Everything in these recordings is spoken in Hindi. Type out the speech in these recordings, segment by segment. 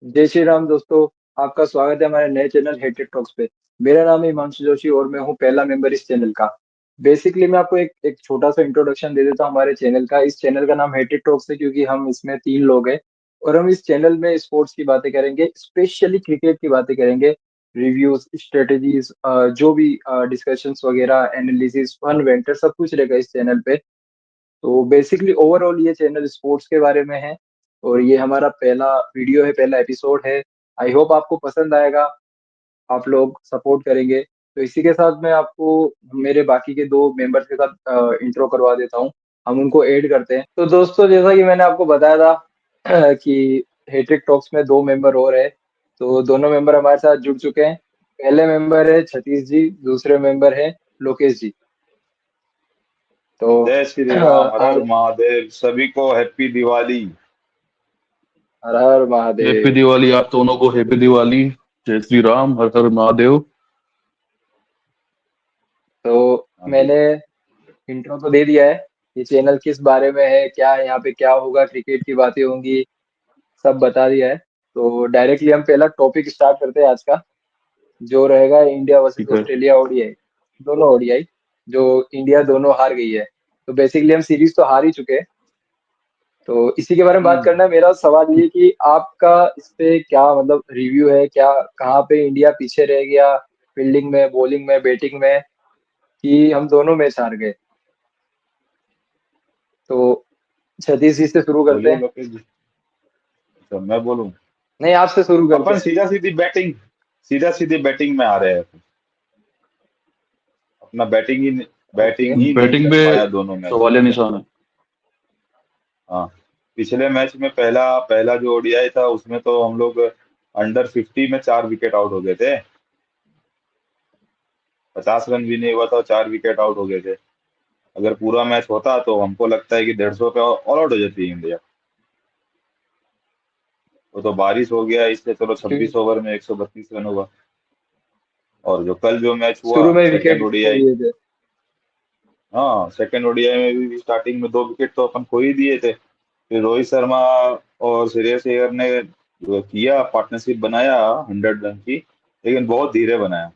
जय श्री राम दोस्तों। आपका स्वागत है हमारे नए चैनल हेटेड टॉक्स पे। मेरा नाम है हिमांशु जोशी और मैं हूँ पहला मेंबर इस चैनल का। बेसिकली मैं आपको एक छोटा सा इंट्रोडक्शन दे देता हूँ हमारे चैनल का। इस चैनल का नाम हेटेड टॉक्स है क्योंकि हम इसमें 3 लोग हैं और हम इस चैनल में स्पोर्ट्स की बातें करेंगे, स्पेशली क्रिकेट की बातें करेंगे। रिव्यूज, स्ट्रेटेजीज, जो भी डिस्कशंस वगैरह, एनालिसिस, फन वेंटर सब कुछ रहेगा इस चैनल पे। तो बेसिकली ओवरऑल ये चैनल स्पोर्ट्स के बारे में है और ये हमारा पहला वीडियो है, पहला एपिसोड है। आई होप आपको पसंद आएगा, आप लोग सपोर्ट करेंगे। तो इसी के साथ मैं आपको मेरे बाकी के 2 मेंबर्स के साथ इंट्रो करवा देता हूँ। हम उनको ऐड करते हैं। तो दोस्तों, जैसा कि मैंने आपको बताया था कि हेट्रिक टॉक्स में 2 मेंबर और है। तो दोनों मेंबर हमारे साथ जुड़ चुके हैं। पहले मेंबर है छतीश जी, दूसरे मेंबर है लोकेश जी। तो जय श्री राम, हर हर आज महादेव, सभी को हैप्पी दिवाली। हर हर हैप्पी महादेव। दिवाली। आप दोनों को हैप्पी दिवाली। जय श्री राम, हर हर महादेव। तो हाँ जी। मैंने इंट्रो तो दे दिया है। ये चैनल किस बारे में है, क्या है, यहाँ पे क्या होगा, क्रिकेट की बातें होंगी, सब बता दिया है। तो डायरेक्टली हम पहला टॉपिक स्टार्ट करते हैं आज का, जो रहेगा इंडिया वर्सेस ठीक है। Australia ODI. दोनों ओडीआई जो इंडिया दोनों हार गई है। तो बेसिकली हम सीरीज तो हार ही चुके हैं। तो इसी के बारे में बात करना है। मेरा सवाल ये कि आपका इस पे क्या मतलब रिव्यू है, क्या कहाँ पे इंडिया पीछे रह गया, फील्डिंग में, बॉलिंग में, बैटिंग में, कि हम दोनों मैच हार गए। तो सतीश जी से शुरू करते बोलिए हैं। लोकेश जी। तो मैं बोलूं। नहीं, आपसे शुरू करते अपन हैं। सीधा सीधी बैटिंग में आ रहे हैं। अपना ओके। बैटिंग ही नहीं बैटिंग कर पे पाया दोनों मैच में। सवालिया निशान है। हाँ। पिछले मैच में पहला पहला जो ओडीआई था उसमें तो हम लोग अंडर 50 में 4 विकेट आउट हो गए थे। 50 रन भी नहीं हुआ था, 4 विकेट आउट हो गए थे। अगर पूरा मैच होता तो हमको लगता है कि 150 पे ऑल आउट हो जाती है इंडिया। वो तो बारिश हो गया, इससे चलो क्योंकि 26 ओवर में 132 रन हुआ। और जो कल जो मैच हुआ शुरू में सेकंड विकेट खो ओडीआई। दिए थे। हाँ, सेकंड ओडीआई में भी स्टार्टिंग में 2 विकेट तो अपन खो ही दिए थे। फिर रोहित शर्मा और श्रेयस अय्यर ने जो किया, पार्टनरशिप बनाया 100 रन की, लेकिन बहुत धीरे बनाया।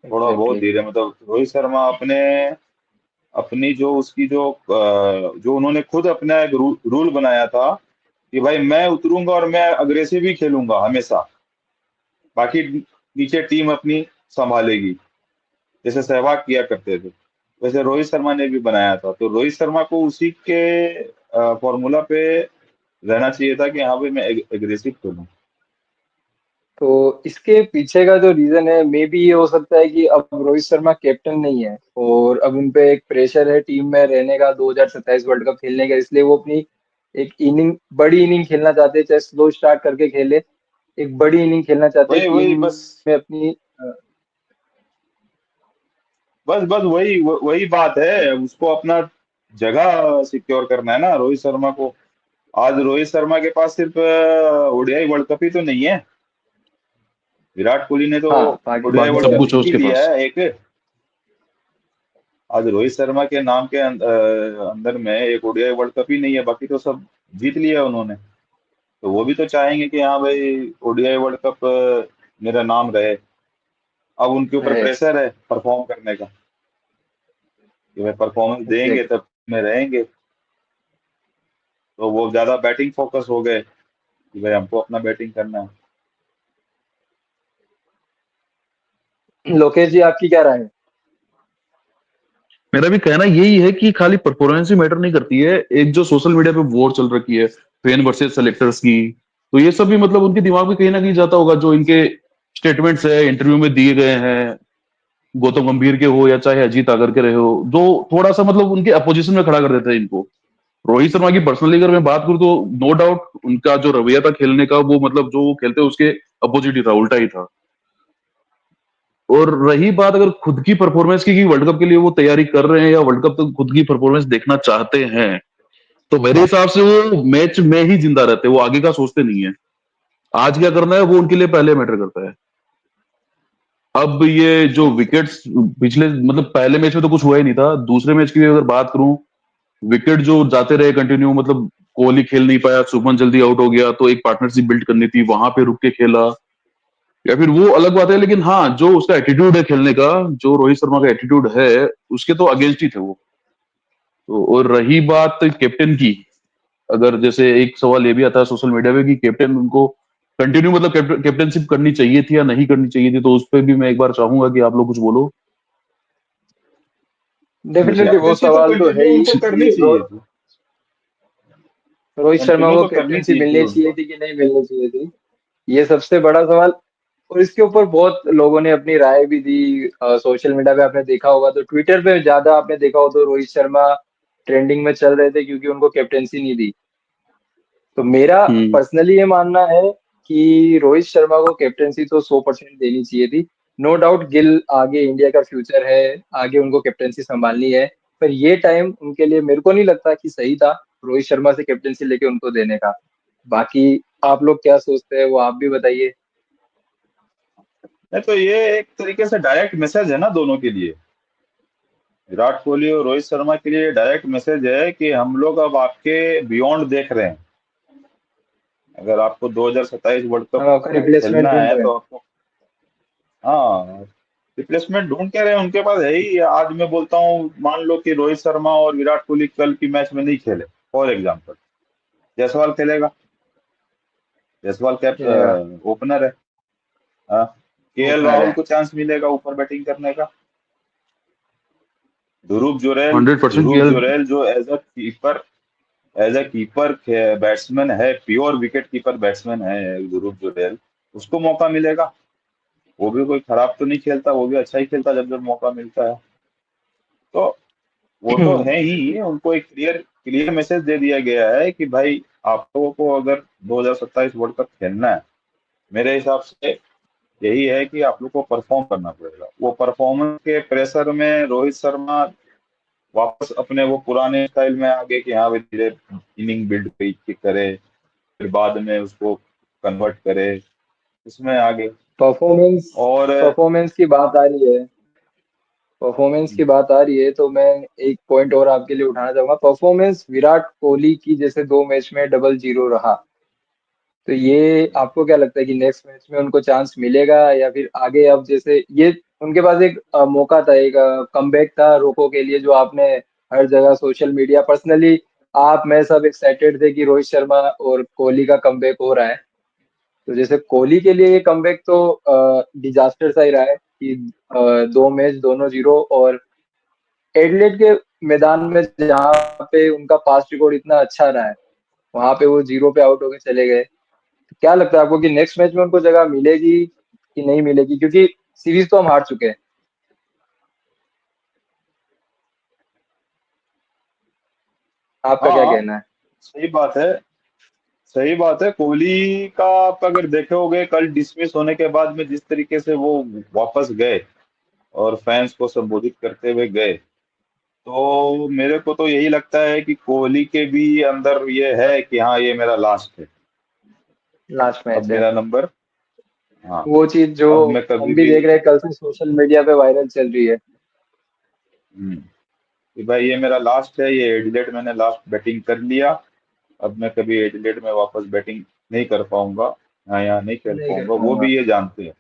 थोड़ा बहुत एग्जैक्टली। धीरे, मतलब रोहित शर्मा अपने अपनी जो उसकी जो उन्होंने खुद अपना एक रूल बनाया था कि भाई मैं उतरूंगा और मैं अग्रेसिव ही खेलूंगा हमेशा, बाकी नीचे टीम अपनी संभालेगी, जैसे सहवाग किया करते थे। वैसे रोहित शर्मा ने भी बनाया था, तो रोहित शर्मा को उसी के फॉर्मूला पे रहना चाहिए था कि हाँ भाई मैं एग्रेसिव खेलूं। तो इसके पीछे का जो रीजन है, मे बी ये हो सकता है कि अब रोहित शर्मा कैप्टन नहीं है और अब उन पे एक प्रेशर है टीम में रहने का, 2027 वर्ल्ड कप खेलने का। इसलिए वो अपनी एक इनिंग, बड़ी इनिंग खेलना चाहते हैं, चाहे स्लो स्टार्ट करके खेले, एक बड़ी इनिंग खेलना चाहते हैं वही टीम वही बस। में अपनी। बस बस वही बात है, उसको अपना जगह सिक्योर करना है ना रोहित शर्मा को। आज रोहित शर्मा के पास सिर्फ ओडीआई वर्ल्ड कप ही तो नहीं है। विराट कोहली ने तो हाँ, बाकी ओडीआई बाकी वर्ल्ड सब कप सब। कुछ है जीत ही उसके लिया पास। है एक। आज रोहित शर्मा के नाम के अंदर में एक ओडीआई वर्ल्ड कप ही नहीं है, बाकी तो सब जीत लिया उन्होंने। तो वो भी तो चाहेंगे कि हाँ भाई ओडीआई वर्ल्ड कप मेरा नाम रहे। अब उनके ऊपर है। प्रेशर है परफॉर्म करने का, कि भाई परफॉर्मेंस देंगे एग्जैक्टली। तब में रहेंगे। तो वो ज्यादा बैटिंग फोकस हो गए कि भाई हमको अपना बैटिंग करना है। लोकेश जी, आपकी क्या राय है? मेरा भी कहना यही है कि खाली परफॉर्मेंस ही मैटर नहीं करती है। एक जो सोशल मीडिया पे वॉर चल रखी है, फैन वर्सेस सेलेक्टर्स की, तो ये सब भी मतलब उनके दिमाग में कहीं ना कहीं जाता होगा। जो इनके स्टेटमेंट्स है इंटरव्यू में दिए गए हैं, गौतम गंभीर के हो या चाहे अजीत आगर के रहे हो, जो थोड़ा सा मतलब उनके अपोजिशन में खड़ा कर देते हैं इनको। रोहित शर्मा की पर्सनली अगर मैं बात करूं तो नो डाउट उनका जो रवैया था खेलने का, वो मतलब जो वो खेलते उसके अपोजिट ही था, उल्टा ही था। और रही बात अगर खुद की परफॉर्मेंस की कि वर्ल्ड कप के लिए वो तैयारी कर रहे हैं या वर्ल्ड कप तक खुद की परफॉर्मेंस देखना चाहते हैं, तो मेरे हिसाब से वो मैच में ही जिंदा रहते हैं, वो आगे का सोचते नहीं है। आज क्या करना है वो उनके लिए पहले मैटर करता है। अब ये जो विकेट्स पिछले मतलब पहले मैच में तो कुछ हुआ ही नहीं था, दूसरे मैच की भी अगर बात करूं, विकेट जो जाते रहे कंटिन्यू, मतलब कोहली खेल नहीं पाया, शुभमन जल्दी आउट हो गया, तो एक पार्टनरशिप बिल्ड करनी थी, वहां पे रुक के खेला, या फिर वो अलग बात है। लेकिन हाँ, जो उसका एटीट्यूड है खेलने का, जो रोहित शर्मा का एटीट्यूड है, उसके तो अगेंस्ट ही थे वो। तो और रही बात कैप्टन की, अगर जैसे एक सवाल ये भी आता है सोशल मीडिया पे कि कैप्टन उनको कंटिन्यू मतलब कैप्टनशिप करनी चाहिए थी या नहीं करनी चाहिए थी, तो उस पर भी मैं एक बार चाहूंगा कि आप लोग कुछ बोलो। डेफिनेटली वो कैप्टेंसी तो सवाल तो है कंटिन्यू ही उनको करनी कि चाहिए थी, रोहित शर्मा कंटिन्यू को तो करनी कैप्टनसी चाहिए थी मिलनी चाहिए उनको। थी कि नहीं मिलनी चाहिए थी, ये सबसे बड़ा सवाल। और इसके ऊपर बहुत लोगों ने अपनी राय भी दी। सोशल मीडिया पे आपने देखा होगा तो ट्विटर पे ज्यादा आपने देखा हो तो रोहित शर्मा ट्रेंडिंग में चल रहे थे क्योंकि उनको कैप्टेंसी नहीं दी। तो मेरा हम्म। पर्सनली ये मानना है कि रोहित शर्मा को कैप्टेंसी तो 100% देनी चाहिए थी। नो डाउट गिल आगे इंडिया का फ्यूचर है, आगे उनको कैप्टेंसी संभालनी है, पर ये टाइम उनके लिए मेरे को नहीं लगता कि सही था रोहित शर्मा से कैप्टेंसी लेके उनको देने का। बाकी आप लोग क्या सोचते हैं वो आप भी बताइए। नहीं तो ये एक तरीके से डायरेक्ट मैसेज है ना दोनों के लिए, विराट कोहली और रोहित शर्मा के लिए डायरेक्ट मैसेज है कि हम लोग अब आपके बियॉन्ड देख रहे हैं। अगर आपको 2027 वर्ल्ड कप हम आपका रिप्लेसमेंट खेलना ढूंढ है रहे हैं। तो आपको, हाँ, रिप्लेसमेंट ढूंढ के रहे हैं, उनके पास है ही। आज मैं बोलता हूँ, मान लो कि रोहित शर्मा और विराट कोहली कल की मैच में नहीं खेले, फॉर एग्जाम्पल, जायसवाल खेलेगा, जायसवाल या कैप ओपनर है। हाँ, केएल ओपनर राहुल है। को चांस मिलेगा ऊपर बैटिंग करने का। ध्रुव जुरैल, 100% ध्रुव किया। जुरैल जो एज अ कीपर बैट्समैन है, प्योर विकेट कीपर बैट्समैन है ध्रुव जुरैल, उसको मौका मिलेगा। वो भी कोई खराब तो नहीं खेलता, वो भी अच्छा ही खेलता जब जब मौका मिलता है। तो वो तो है ही, उनको एक क्लियर क्लियर मैसेज दे दिया गया है कि भाई आप लोगों को अगर 2027 वर्ल्ड कप खेलना है, मेरे हिसाब से यही है कि आप लोग को परफॉर्म करना पड़ेगा। वो परफॉर्मेंस के प्रेशर में रोहित शर्मा वापस अपने वो पुराने स्टाइल में आ गए कि हाँ भाई धीरे इनिंग बिल्ड करे, फिर बाद में उसको कन्वर्ट करे, इसमें आ गए। परफॉर्मेंस और परफॉर्मेंस की बात आ रही है, परफॉर्मेंस की बात आ रही है तो मैं एक पॉइंट और आपके लिए उठाना चाहूंगा। परफॉर्मेंस विराट कोहली की जैसे 2 मैच में डबल जीरो रहा, तो ये आपको क्या लगता है कि नेक्स्ट मैच में उनको चांस मिलेगा या फिर आगे? अब जैसे ये उनके पास एक मौका था, एक कमबैक था रोको के लिए, जो आपने हर जगह सोशल मीडिया, पर्सनली आप मैं सब एक्साइटेड थे कि रोहित शर्मा और कोहली का कमबैक हो रहा है। तो जैसे कोहली के लिए ये कमबैक तो डिजास्टर सा ही रहा है कि 2 मैच दोनों जीरो, और एडलेड के मैदान में जहाँ पे उनका पास्ट रिकॉर्ड इतना अच्छा रहा है वहां पे वो जीरो पे आउट होके चले गए। क्या लगता है आपको कि नेक्स्ट मैच में उनको जगह मिलेगी कि नहीं मिलेगी, क्योंकि सीरीज तो हम हार चुके हैं। आपका क्या हाँ, कहना है? सही बात है, सही बात है। कोहली का आप अगर देखोगे, कल डिसमिस होने के बाद में जिस तरीके से वो वापस गए और फैंस को संबोधित करते हुए गए, तो मेरे को तो यही लगता है कि कोहली के भी अंदर ये है कि हाँ ये मेरा लास्ट है, लास्ट अब मैच है। मेरा नंबर, हाँ, वो चीज जो अब मैं कभी हम भी भी, देख रहे हैं, कल से सोशल मीडिया पे वायरल चल रही है। कि भाई ये मेरा लास्ट है, ये एडिलेड मैंने लास्ट बैटिंग कर लिया, अब मैं कभी एडिलेड में वापस बैटिंग नहीं कर पाऊंगा, हाँ यहाँ नहीं खेल नहीं कर पाऊंगा, वो पाऊंगा। भी ये जानते हैं।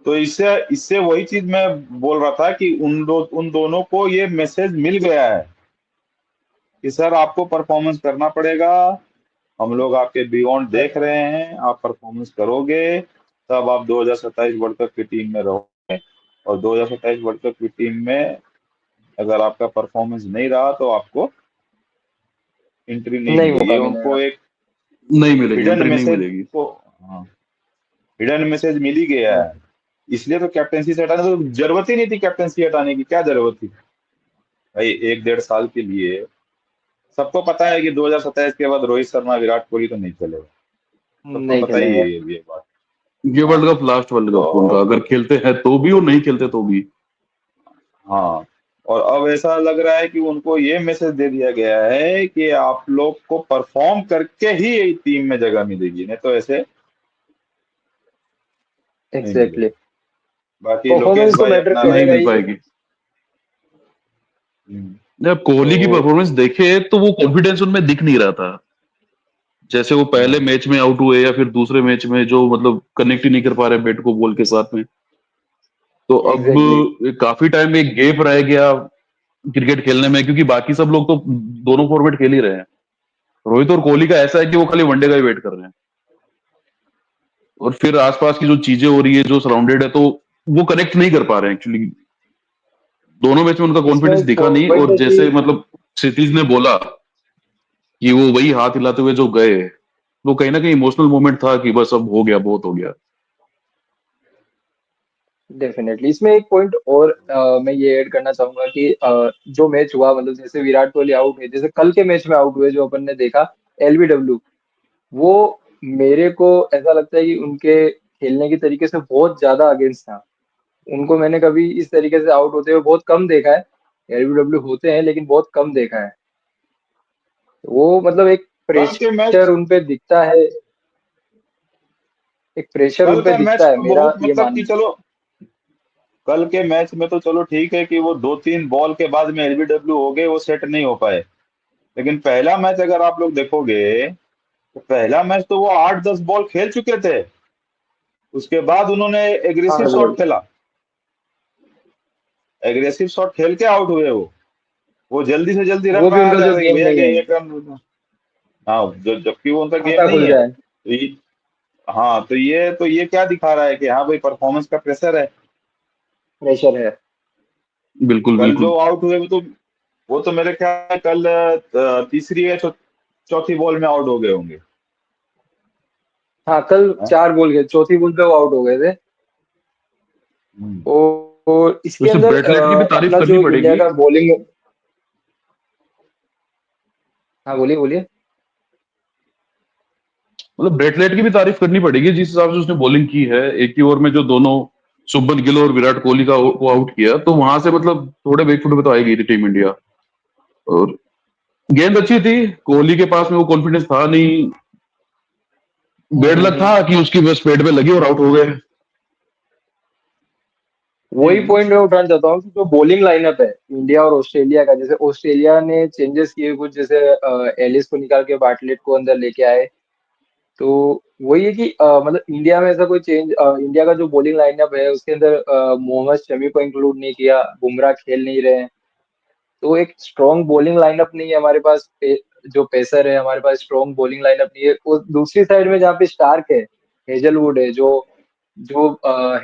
तो इससे इससे वही चीज मैं बोल रहा था कि उन दोनों को ये मैसेज मिल गया है कि सर आपको परफॉर्मेंस करना पड़ेगा, हम लोग आपके बियॉन्ड देख रहे हैं, आप परफॉर्मेंस करोगे तब आप 2027 वर्ल्ड कप की टीम में रहोगे। और 2027 वर्ल्ड कप की टीम में अगर आपका परफॉर्मेंस नहीं रहा तो आपको एंट्री नहीं नहीं मिलेगी। मौका ये उनको मिलेगा। एक नहीं मिलेगी, हिडन एंट्री नहीं मैसेज मिलेगी। को, हाँ, हिडन मैसेज मिल ही गया है। इसलिए तो कैप्टेंसी से हटाने तो जरूरत ही नहीं थी, कैप्टेंसी हटाने की क्या जरूरत थी भाई, 1 1.5 साल के लिए। सबको पता है कि 2027 के बाद रोहित शर्मा विराट कोहली तो नहीं खेलेगा, सबको नहीं पता ही खेलेंगे। है ये बात। ये हाँ, world cup last world cup उनका, तो अगर खेलते हैं तो भी और नहीं खेलते तो भी। हाँ, और अब ऐसा लग रहा है कि उनको ये मैसेज दे दिया गया है कि आप लोग को परफॉर्म करके ही टीम में जगह मिलेगी, नहीं तो ऐसे नहीं एग्जैक्टली। मिलेगी। बाकी लोकेश परफॉर्मेंस तो भाई मैटर अपना, नहीं करेगा मिल ही। पाएगी। हम्म, जब कोहली की तो परफॉर्मेंस देखे तो वो कॉन्फिडेंस उनमें दिख नहीं रहा था। जैसे वो पहले मैच में आउट हुए या फिर दूसरे मैच में जो मतलब कनेक्ट ही नहीं कर पा रहे बैट को बॉल के साथ में। तो एग्जैक्टली। अब काफी टाइम एक गैप रह गया क्रिकेट खेलने में, क्योंकि बाकी सब लोग तो दोनों फॉर्मेट खेल ही रहे हैं। रोहित और कोहली का ऐसा है कि वो खाली वनडे का ही वेट कर रहे हैं, और फिर आसपास की जो चीजें हो रही है, जो सराउंडेड है, तो वो कनेक्ट नहीं कर पा रहे हैं एक्चुअली। दोनों मैच में उनका इसमें कॉन्फिडेंस एक दिखा नहीं, पॉइंट और है कि जैसे मतलब क्षितिज ने बोला कि वो वही हाथ हिलाते हुए जो गए, वो कहीं ना कहीं इमोशनल मोमेंट था कि बस अब हो गया, बहुत हो गया। डेफिनेटली इसमें एक पॉइंट और मैं ये ऐड करना चाहूंगा कि जो मैच हुआ, मतलब जैसे विराट कोहली आउट हुए, जैसे कल के मैच में आउट हुए जो अपन ने देखा, एलबीडब्ल्यू, वो मेरे को ऐसा लगता है कि उनके खेलने के तरीके से बहुत ज्यादा अगेंस्ट था। उनको मैंने कभी इस तरीके से आउट होते हुए बहुत कम देखा है। एलबीडब्ल्यू होते हैं लेकिन बहुत कम देखा है। वो मतलब एक कल के मैच प्रेशर उन पे दिखता है, एक प्रेशर कल उन पे का मैच दिखता है, तो मेरा बहुत ये मतलब कि मानना है। चलो, कल के मैच में तो चलो ठीक है कि वो 2-3 बॉल के बाद में एलबीडब्ल्यू हो गए, वो सेट नहीं हो पाए। लेकिन पहला मैच अगर आप लोग देखोगे, तो पहला मैच तो वो 8-10 बॉल खेल चुके थे। उसके बाद उन्होंने हाँ एग्रेसिव शॉट राइट। खेला, एग्रेसिव शॉट खेल के आउट हुए वो जल्दी से जल्दी रन वो भी बना उनका रहे जो थे कि गेम भैया नहीं कि है, एक रन। हाँ, जबकि वो उनका गेम खाता नहीं खुल है। जाए। हाँ, तो ये क्या दिखा रहा है कि हाँ भाई, परफॉर्मेंस का प्रेशर है। प्रेशर है। बिल्कुल कल बिल्कुल। जो आउट हुए वो तो मेरे ख्याल में कल तीसरी या चौथी बॉल में आउट हो गए होंगे। हाँ कल हाँ? 4 बॉल गए, चौथी बॉल पे वो आउट हो गए थे। हम्म। और इसके वैसे अंदर ब्रेटलेट की भी तारीफ अपना करनी जो इंडिया पड़ेगी। का बॉलिंग। हाँ बोलिए बोलिए। मतलब ब्रेटलेट की भी तारीफ करनी पड़ेगी, जिस हिसाब से उसने बॉलिंग की है एक ही ओवर में, जो दोनों शुभमन गिल और विराट कोहली को आउट किया, तो वहां से मतलब थोड़े बैकफुट पे तो आई गई थी टीम इंडिया। और गेंद अच्छी थी, कोहली के पास में वो कॉन्फिडेंस था नहीं। बैड लक था हम्म। कि उसकी बस पेट पे लगी और आउट हो गए। वही पॉइंट मैं उठाना चाहता हूँ कि जो बॉलिंग लाइनअप है इंडिया और ऑस्ट्रेलिया का, जैसे ऑस्ट्रेलिया ने चेंजेस किए कुछ, जैसे एलिस को निकाल के बार्टलेट को अंदर लेके आए। तो वही है कि मतलब इंडिया में ऐसा कोई चेंज, इंडिया का जो बॉलिंग लाइनअप है उसके अंदर मोहम्मद शमी को इंक्लूड नहीं किया, बुमराह खेल नहीं रहे हैं। तो एक स्ट्रॉन्ग बॉलिंग लाइनअप नहीं है हमारे पास, जो पेसर है हमारे पास स्ट्रॉन्ग बॉलिंग लाइनअप नहीं है। और दूसरी साइड में जहाँ पे स्टार्क है, हेजलवुड है, जो जो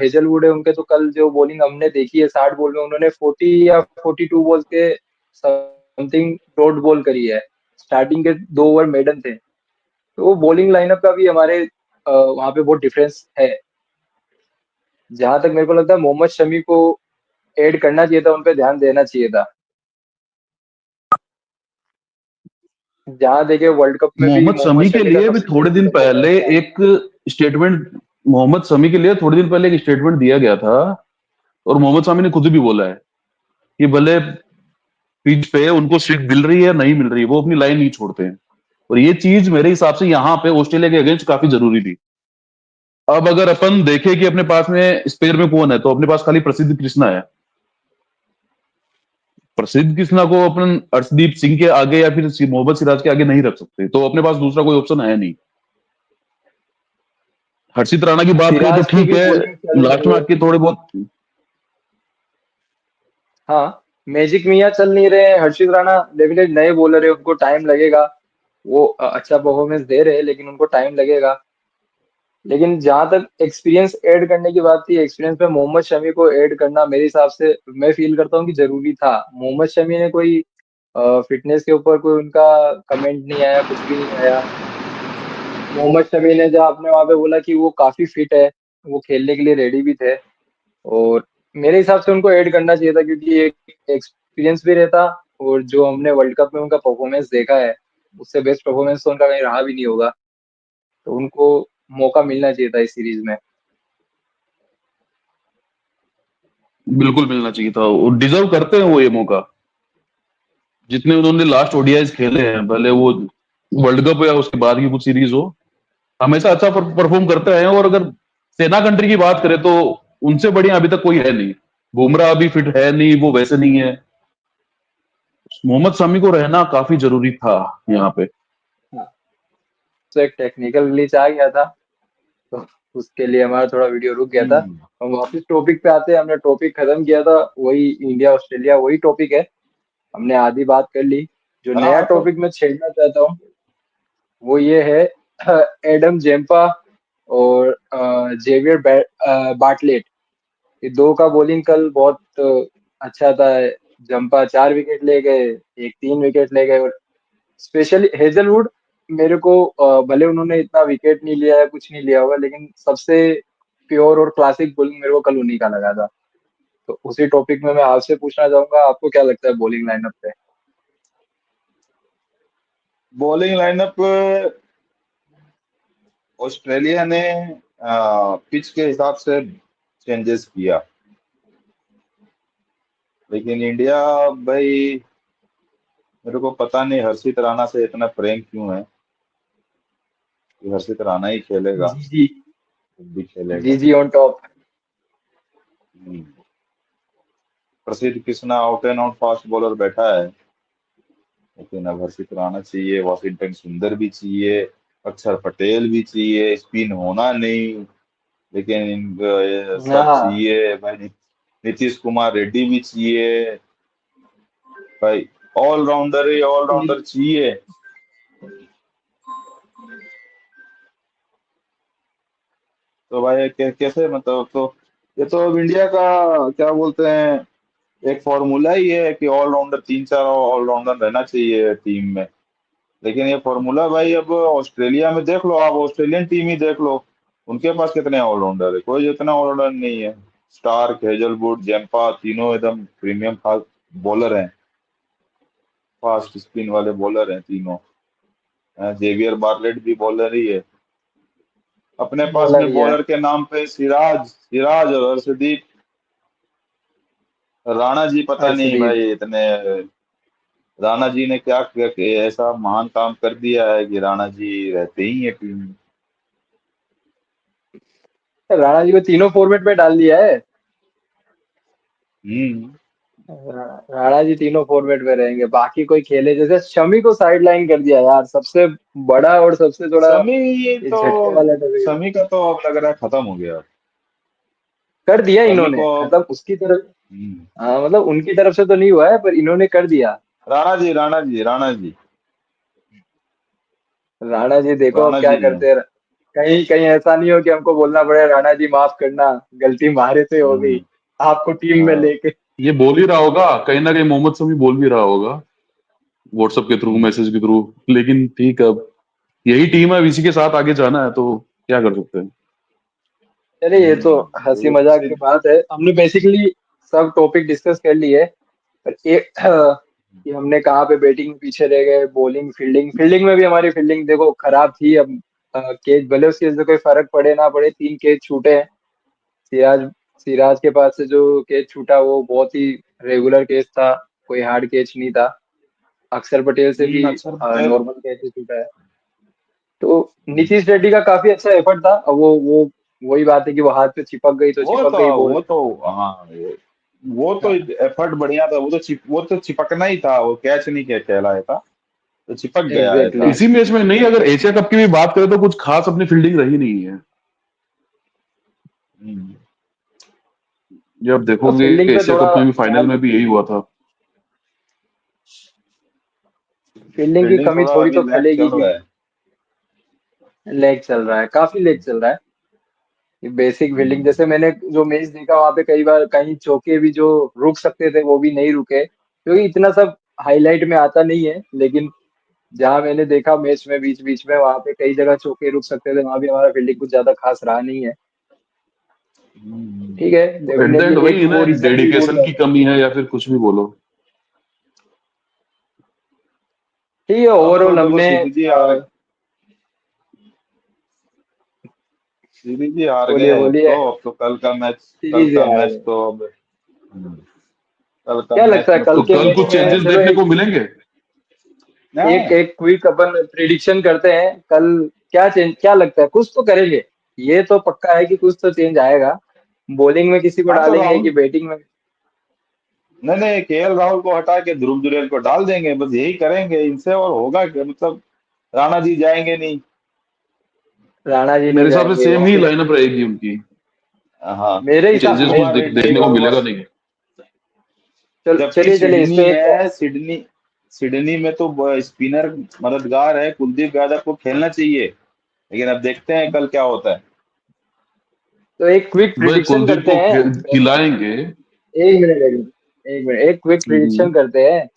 हेजलवुड है, उनके तो कल जो बॉलिंग हमने देखी है 60 बॉल में उन्होंने 40 या 42 बॉल के समथिंग डॉट बॉल करी है। स्टार्टिंग के 2 ओवर मेडन थे। तो वो बॉलिंग लाइनअप का भी हमारे वहां पे बहुत डिफरेंस है। जहां तक मेरे को लगता है मोहम्मद शमी को ऐड करना चाहिए था, उन पे ध्यान देना चाहिए था। जहां देखे वर्ल्ड कप में भी मोहम्मद मोहम्मद शमी के शमी का लिए भी थोड़े कंसिस्टेंसी दिन लेवल बहुत पहले अच्छा है। एक स्टेटमेंट मोहम्मद शमी के लिए थोड़े दिन पहले एक स्टेटमेंट दिया गया था, और मोहम्मद शमी ने खुद भी बोला है कि भले पिच पे उनको स्ट्रिक मिल रही है नहीं मिल रही है, वो अपनी लाइन नहीं छोड़ते हैं। और ये चीज मेरे हिसाब से यहाँ पे ऑस्ट्रेलिया के अगेंस्ट काफी जरूरी थी। अब अगर अपन देखें कि अपने पास में स्पेयर में कौन है, तो अपने पास खाली प्रसिद्ध कृष्णा है। प्रसिद्ध कृष्णा को अपन अर्शदीप सिंह के आगे या फिर मोहम्मद सिराज के आगे नहीं रख सकते, तो अपने पास दूसरा कोई ऑप्शन है नहीं। हर्षित राणा की बात करें तो सिराज की ठीक भी है, बॉलिंग चल लास्ट रही में है। आके थोड़े बहुत। हाँ, मैजिक मियां चल नहीं रहे हैं, हर्षित राणा डेफिनेट नए बॉलर है, उनको टाइम लगेगा। वो अच्छा परफॉर्मेंस दे रहे हैं लेकिन उनको टाइम लगेगा। लेकिन जहां तक एक्सपीरियंस ऐड करने की बात थी, एक्सपीरियंस में मोहम्मद शमी को ऐड करना मेरे हिसाब से, मैं फील करता हूँ कि जरूरी था। मोहम्मद शमी ने कोई फिटनेस के ऊपर कोई उनका कमेंट नहीं आया, कुछ भी नहीं आया। मोहम्मद शमी ने जब आपने वहां पे बोला कि वो काफी फिट है, वो खेलने के लिए रेडी भी थे। और मेरे हिसाब से उनको ऐड करना चाहिए था, क्योंकि एक एक्सपीरियंस भी रहता। और जो हमने वर्ल्ड कप में उनका परफॉर्मेंस देखा है, उससे बेस्ट परफॉर्मेंस तो उनका कहीं रहा भी नहीं होगा। तो उनको मौका मिलना चाहिए था इस सीरीज में। बिल्कुल मिलना चाहिए था, और डिजर्व करते हैं वो ये मौका। जितने उन्होंने लास्ट ओडीआईज खेले हैं, भले वो वर्ल्ड कप हो या उसके बाद की कुछ सीरीज हो, हमेशा अच्छा परफॉर्म करते रहे हैं। और अगर सेना कंट्री की बात करें तो उनसे बढ़िया अभी तक कोई है नहीं। बुमराह अभी फिट है नहीं, वो वैसे नहीं है। मोहम्मद शमी को रहना काफी जरूरी था यहाँ पे। तो एक टेक्निकल ग्लिच आ गया था, तो उसके लिए हमारा थोड़ा वीडियो रुक गया था। हम वापस टॉपिक पे आते हैं। हमने टॉपिक खत्म किया था, वही इंडिया ऑस्ट्रेलिया वही टॉपिक है। हमने आधी बात कर ली। जो नया हाँ तो टॉपिक मैं छेड़ना चाहता हूँ वो ये है एडम जेम्पा और जेवियर बाटलेट। ये दो का बॉलिंग कल बहुत अच्छा था। जंपा 4 विकेट ले गए, एक 3 विकेट ले गए, और स्पेशली हेजलवुड मेरे को भले उन्होंने इतना विकेट नहीं लिया है, कुछ नहीं लिया होगा, लेकिन सबसे प्योर और क्लासिक बॉलिंग मेरे को कल उन्हीं का लगा था। तो उसी टॉपिक में मैं आपसे पूछना चाहूंगा, आपको क्या लगता है बॉलिंग लाइनअप पे? बॉलिंग लाइनअप ऑस्ट्रेलिया ने पिच के हिसाब से चेंजेस किया, लेकिन इंडिया भाई मेरे को पता नहीं हर्षित राणा से इतना प्रेम क्यों है कि हर्षित राणा ही खेलेगा, जी जी। खुद भी जी खेलेगा। जी on top. Hmm, Prasidh Krishna out and out fast bowler बैठा है, लेकिन अब हर्षित राणा चाहिए, वॉशिंगटन सुंदर भी चाहिए, अक्षर पटेल भी चाहिए, स्पिन होना नहीं, लेकिन ये सब हाँ चाहिए भाई। नीतीश कुमार रेड्डी भी चाहिए भाई, ऑलराउंडर ही ऑलराउंडर चाहिए। तो भाई कैसे मतलब, तो ये तो अब इंडिया का क्या बोलते हैं, एक फॉर्मूला ही है कि ऑलराउंडर, 3 4 ऑलराउंडर रहना चाहिए टीम में। लेकिन ये फॉर्मूला भाई अब ऑस्ट्रेलिया में देख लो, आप ऑस्ट्रेलियन टीम ही देख लो, उनके पास कितने ऑलराउंडर है, कोई इतना ऑलराउंडर नहीं है। स्टार्क, हेजलवुड, जेम्पा तीनों एकदम प्रीमियम फास्ट बॉलर हैं, फास्ट स्पिन वाले बॉलर हैं तीनों। जेवियर बार्लेट भी बॉलर ही है। अपने पास बॉलर में ही है। बॉलर के नाम पे सिराज सिराज और हर्षदीप राणा जी, पता नहीं हर्षदीप। भाई इतने, राणा जी ने क्या ऐसा महान काम कर दिया है कि राणा जी रहते ही है टीम में। राणा जी को तीनों फॉर्मेट में डाल दिया है। हम्म। राणा जी तीनों फॉर्मेट में रहेंगे, बाकी कोई खेले, जैसे शमी को साइड लाइन कर दिया यार, सबसे बड़ा और सबसे थोड़ा समी ये तो, झटके वाला टॉपिक समी का तो अब लग रहा है खत्म हो गया। कर दिया समी इन्होंने को अब खत्म उसकी तरफ। हम्म, हाँ मतलब उनकी तरफ से तो नहीं हुआ है, पर इन्होंने कर दिया। राणा जी। राणा जी देखो अब राणा क्या जी ने करते हैं। कहीं कहीं ऐसा नहीं हो कि हमको बोलना पड़े राणा जी माफ करना, गलती हमारे से हो गई, हम्म, आपको टीम में हाँ, लेके। ये बोल ही रहा होगा कहीं ना कहीं, मोहम्मद शमी बोल भी रहा होगा व्हाट्सएप के थ्रू, हम्म, मैसेज के थ्रू। लेकिन ठीक है, अब यही टीम है, अब इसी के साथ आगे जाना है, तो क्या कर सकते हैं। चलिए ये तो हंसी वो मजाक की प्रसिद्ध। बात है, हमने बेसिकली सब टॉपिक डिस्कस कर लिए। पर एक कि हमने कहाँ पे बैटिंग में पीछे रह गए, बॉलिंग, फील्डिंग, फील्डिंग में भी हमारी फील्डिंग देखो खराब थी। अब कैच भले उसकी वजह से कोई फर्क पड़े ना पड़े, 3 कैच छूटे हैं। सिराज सिराज के पास से जो कैच छूटा वो बहुत ही रेगुलर कैच था, कोई हार्ड कैच नहीं था। अक्षर पटेल से भी अक्षर पटेल। नॉर्मल कैच छूटा है। तो नीतीश रेड्डी का काफी अच्छा एफर्ट था। अब वो वही बात है कि वो हाथ पे चिपक गई तो वो चिपक तो गई बॉल। वो तो हाँ, वो तो एफर्ट बढ़िया था, वो तो चिपकना ही था, वो कैच नहीं कहलाया था, तो चिपक गया एग्जैक्टली ऐसा। इसी मैच में नहीं, अगर एशिया कप की भी बात करें तो कुछ खास अपनी फील्डिंग रही नहीं है। हम्म, ये आप तो देखोगे फील्डिंग पे एशिया थोड़ा कप में भी, फाइनल ध्यान में भी दीजिए। यही हुआ था। फील्डिंग की फील्डिंग कमी थोड़ा थोड़ी अभी तो लैग खलेगी चल ही। रहा है। लेग चल रहा है, काफी लेग चल रहा है। बेसिक फील्डिंग, हम्म, जैसे मैंने जो मैच देखा वहां पे कई बार कहीं चौके भी जो रुक सकते थे वो भी नहीं रुके, क्योंकि इतना सब हाईलाइट में आता नहीं है। लेकिन जहां मैंने देखा मैच में बीच बीच में, वहां पे कई जगह चौके रुक सकते थे, वहां भी हमारा फील्डिंग कुछ ज्यादा खास रहा नहीं है। ठीक है, एट द डेफिनेटली एंड वही एक है ना, वो रीजन भी बोल डेडिकेशन की सकते हैं। कमी है या फिर कुछ भी बोलो। ठीक है, अब तो ओवरऑल देखो हमने सीरीज ही हार बोलिए गए, अब बोलिए। तो कल का मैच, सीरीज हार गए। तो अब कल का क्या मैच लगता है में कल तो कुछ के कल मैच देखो। कुछ में? चेंजेस चलो देखने को मिलेंगे। एक हाँ, एक क्विक अपन प्रिडिक्शन करते हैं कल। क्या चेंज, क्या लगता है, कुछ तो करेंगे। ये तो पक्का है कि कुछ तो चेंज आएगा। बॉलिंग में किसी को हाँ तो डालेंगे कि राहुल, बैटिंग में? नहीं नहीं, केएल राहुल को हटा के ध्रुव जुरैल को डाल देंगे, बस यही करेंगे, इनसे और होगा क्या मतलब, राणा जी जाएंगे नहीं, राणा जी नहीं मेरे हिसाब से जाएंगे सेम ही वापस। लाइनअप रहेगी उनकी, हाँ, मेरे हिसाब चेंजेस वो कुछ में, वाले देखने को नहीं मिलेगा बस। नहीं। जबकि चलिए चलिए इस सिडनी पे एक, में सिडनी सिडनी में तो स्पिनर मददगार है, कुलदीप यादव को खेलना चाहिए, लेकिन अब देखते हैं कल क्या होता है। तो एक क्विक भाई प्रिडिक्शन कुलदीप करते को हैं। खिलाएंगे। एक मिनट, एक मिनट, एक क्विक हम्म। प्रिडिक्शन करते हैं।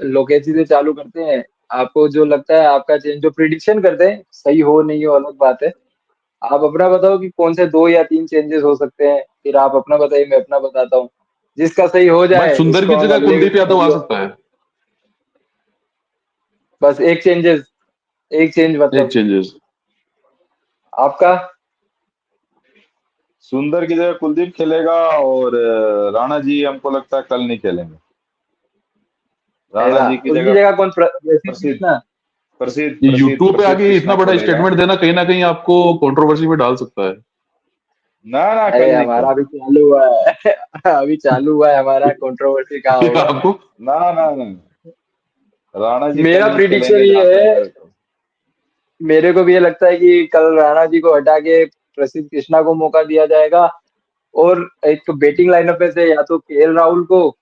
लोकेशी से चालू करते हैं। आपको जो लगता है आपका चेंज, जो प्रिडिक्शन करते हैं, सही हो नहीं हो अलग बात है। आप अपना बताओ कि कौन से 2 या 3 चेंजेस हो सकते हैं, फिर आप अपना बताइए, मैं अपना बताता हूँ। जिसका सही हो भाई जाए सुंदर उसको की हम जगह अगले, कुलदीप यादव आ अगले, सकता है। बस एक चेंजेस, एक चेंज एक मतलब चेंजेस। आपका। सुंदर की जगह कुलदीप खेलेगा, और राणा जी हमको लगता है कल नहीं खेलेंगे। राणा ऐसा जी की उनकी जगह जगह कौन, प्रसिद्ध प्रसिद्ध कृष्णा। प्रसिद्ध ये प्रसिद्ध यूट्यूब पे प्रसिद्ध आके इतना कृष्णा बड़ा खेलेगा। स्टेटमेंट देना कहीं ना कहीं आपको कंट्रोवर्सी में डाल सकता है। ना ना, अरे कल नहीं हमारा खेलेगा। अभी चालू हुआ है अभी चालू हुआ है हमारा, कंट्रोवर्सी कहाँ होगा। आपको ना ना ना, राणा जी कल मेरा नहीं प्रिडिक्शन खेलेंगे ये जहां तक है, मेरे को। मेरे को भी ये लगता है कि कल राणा जी को हटा के प्रसिद्ध कृष्णा को मौका दिया जाएगा। और एक बैटिंग लाइनअप में से या तो केएल राहुल को,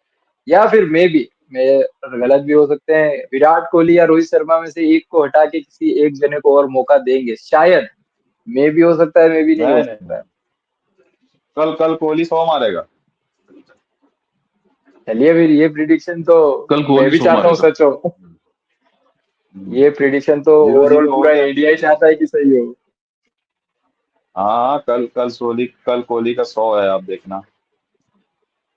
या फिर मैं गलत भी हो सकते हैं, विराट कोहली या रोहित शर्मा में से एक को हटा के किसी एक जने को और मौका देंगे शायद। मे भी हो सकता है, मे भी नहीं हो नहीं नहीं सकता नहीं, है। कल कल कोहली 100 मारेगा। चलिए फिर ये प्रिडिक्शन तो कल मैं कोहली भी 100 चाहता हूँ मारेगा। सच हो। ये प्रिडिक्शन तो 0-0 ओवरऑल हो पूरा गया। इंडिया ही चाहता है कि सही हो। हाँ, कल कल कोहली का 100 है, आप देखना।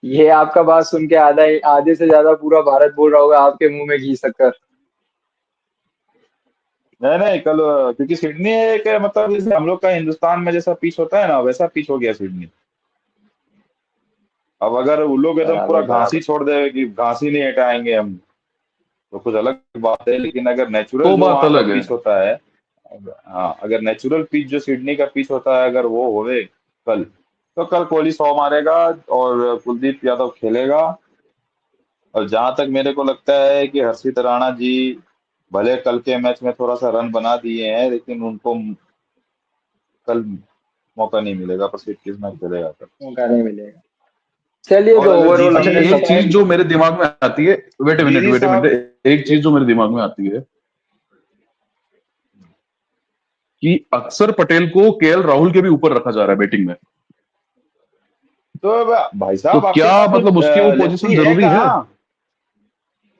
ये आपका बात सुन के आधे से ज्यादा पूरा भारत बोल रहा होगा आपके मुंह में घी शक्कर। नहीं नहीं, कल क्योंकि सिडनी एक मतलब जैसे हम लोग का हिंदुस्तान में जैसा पिच होता है ना, वैसा पिच हो गया सिडनी। अब अगर वो लोग एकदम पूरा बराबर घास ही बराबर। छोड़ दे कि घास ही नहीं हटाएंगे हम, तो कुछ अलग बात है, लेकिन अगर नेचुरल वो जो बात वहाँ का अलग है। पिच होता है, हाँ, अगर नेचुरल पिच जो सिडनी का पिच होता है अगर वो होवे कल, तो कल कोहली 100 मारेगा और कुलदीप यादव खेलेगा। और जहां तक मेरे को लगता है कि हर्षित राणा जी भले कल के मैच में थोड़ा सा रन बना दिए हैं, लेकिन उनको कल मौका नहीं मिलेगा, प्रसिद्ध कृष्णा खेलेगा कल। मौका नहीं मिलेगा। चलिए और तो अगर ओवरऑल अच्छा हमने एक सब चीज कुछ। जो मेरे दिमाग में आती है, जीरी वेट ए साहब, मिनट, एक चीज जो मेरे दिमाग में आती है कि अक्षर पटेल को केएल राहुल के भी ऊपर रखा जा रहा है बैटिंग में। तो भाई तो साहब आपके क्या पास मतलब उसकी वो तो लेफ्टी पोजीशन है जरूरी है? कहाँ?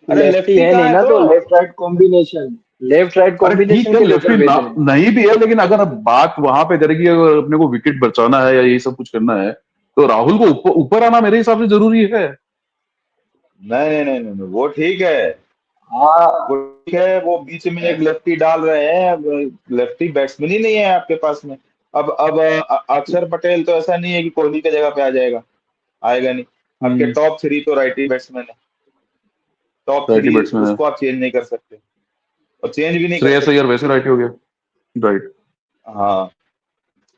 अरे लेफ्टी लेफ्टी है कहाँ नहीं है ना, तो? तो left right combination, left right अरे ठीक कॉम्बिनेशन है, के लिए लेफ्टी ऊपर भेज रहे हैं। नहीं भी है, लेकिन अगर अब बात वहां पे करें कि अगर अपने को विकेट बचाना है या ये सब कुछ करना है, तो राहुल को ऊपर ऊपर आना मेरे हिसाब से जरूरी है। नहीं नहीं नहीं नहीं नहीं, वो ठीक है। वो हाँ ठीक है, वो बीच में एक लेफ्टी डाल रहे हैं, लेफ्टी बैट्समैन ही नहीं है आपके पास में। अब अक्षर पटेल तो ऐसा नहीं है कि कोहली की जगह पे आ जाएगा, आएगा नहीं। आपके टॉप 3 तो राइटी बैट्समैन है, टॉप राइटी 3 बैट्समैन है। उसको आप चेंज नहीं कर सकते, और चेंज भी नहीं कर श्रेयस सकते। अय्यर वैसे राइटी हो गया। राइट। हाँ,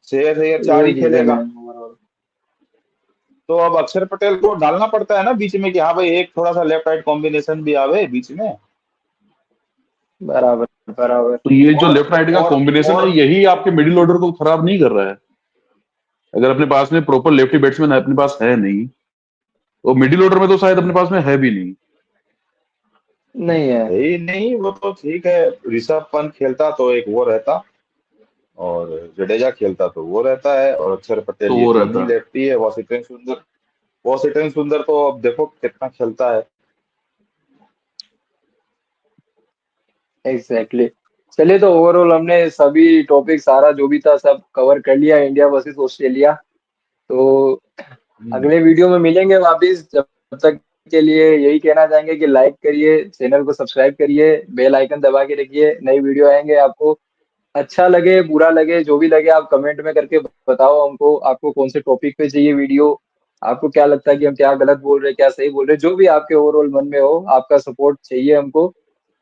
श्रेयस अय्यर 4 ये ही चीजें खेलेगा। हैं ओवरऑल। तो अब अक्षर पटेल को डालना पड़ता है ना बीच में, कि हाँ भाई एक थोड़ा सा लेफ्ट राइट कॉम्बिनेशन भी आवे बीच में। बराबर बराबर। तो ये जो और लेफ्ट राइट का और कॉम्बिनेशन है, और यही आपके मिडिल ऑर्डर को खराब नहीं कर रहा है। अगर अपने पास में प्रॉपर लेफ्टी बैट्समैन अपने पास है नहीं, और मिडिल ऑर्डर में तो शायद अपने पास में है भी नहीं। नहीं है। यही नहीं, वो तो ठीक है, ऋषभ पंत खेलता तो एक वो रहता, और जडेजा खेलता तो वो रहता है, और अक्षर पटेल तो ये वो तीन ही रहता। लेफ्टी है। वॉशिंगटन सुंदर तो अब देखो कितना खेलता है। Exactly exactly. चलिए तो ओवरऑल हमने सभी टॉपिक, सारा जो भी था सब कवर कर लिया, इंडिया वर्सेस ऑस्ट्रेलिया। तो हम्म। अगले वीडियो में मिलेंगे वापिस, जब तक के लिए यही कहना चाहेंगे कि लाइक करिए, चैनल को सब्सक्राइब करिए, बेल आइकन दबा के रखिए, नई वीडियो आएंगे। आपको अच्छा लगे बुरा लगे जो भी लगे, आप कमेंट में करके बताओ हमको, आपको कौन से टॉपिक पे चाहिए वीडियो, आपको क्या लगता है कि हम क्या गलत बोल रहे हैं क्या सही बोल रहे हैं, जो भी आपके ओवरऑल मन में हो, आपका सपोर्ट चाहिए हमको।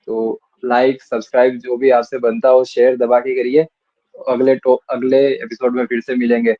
तो लाइक सब्सक्राइब जो भी आपसे बनता हो, शेयर दबा के करिए। अगले एपिसोड में फिर से मिलेंगे।